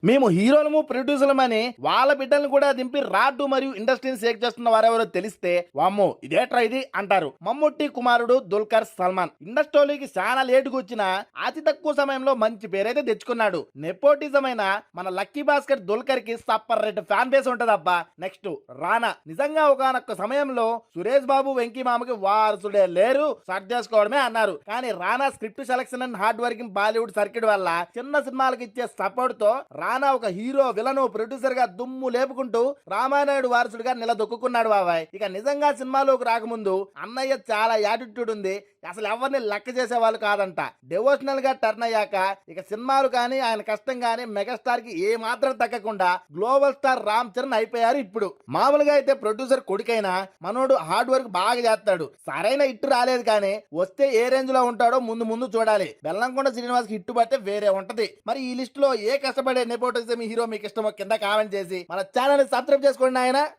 మేము హీరోలము ప్రొడ్యూసర్లమని వాళ్ళ బిడ్డలను కూడా దింపి రాడ్డు మరియు ఇండస్ట్రీని షేక్ చేస్తున్న వారెవరో తెలిస్తే వామ్మో ఇదేట్రా ఇది అంటారు. మమ్ముట్టి కుమారుడు దుల్కర్ సల్మాన్ ఇండస్ట్రీకి చాలా లేటుగా వచ్చిన అతి తక్కువ సమయంలో మంచి పేరైతే తెచ్చుకున్నాడు. నెపోటిజం అయిన మన లక్కీ భాస్కర్ దుల్కర్ కి సపరేట్ ఫ్యాన్ బేస్ ఉంటదబ్బా. నెక్స్ట్ రానా నిజంగా ఒకనొక సమయంలో సురేష్ బాబు వెంకీ మామకి వారసుడే లేరు, సర్చ్ చేసుకోవడమే అన్నారు. కానీ రానా script selection and hard working Bollywood circuit వల్ల చిన్న సినిమాలకు ఇచ్చే సపోర్ట్ తో రానా ఒక హీరో విలను ప్రొడ్యూసర్ గా దుమ్ము లేపుకుంటూ రామానాయుడు వారసుడిగా నిలదొక్కున్నాడు బాబాయ్. ఇక నిజంగా సినిమాలోకి రాకముందు అన్నయ్య చాలా యాటిట్యూడ్ ఉంది, అసలు ఎవరిని లెక్క చేసే వాళ్ళు కాదంట. డివోషనల్ గా టర్న్ అయ్యాక ఇక సినిమాలు కానీ ఆయన కష్టం కానీ మెగాస్టార్ కి ఏ మాత్రం తగ్గకుండా గ్లోబల్ స్టార్ రామ్ చరణ్ అయిపోయారు. ఇప్పుడు మామూలుగా అయితే ప్రొడ్యూసర్ కొడుకైనా మనోడు హార్డ్ వర్క్ బాగా చేస్తాడు. సరైన హిట్ రాలేదు కానీ వస్తే ఏ రేంజ్ లో ఉంటాడో ముందు ముందు చూడాలి. బెల్లంకొండ శ్రీనివాస్ కి హిట్ పడితే వేరే ఉంటది. మరి ఈ లిస్ట్ లో ఏ కష్టపడే నెపోటిజం హీరో మీకు ఇష్టమో కింద కామెంట్ చేసి మన ఛానల్ ని సబ్స్క్రైబ్ చేసుకోండి ఆయన.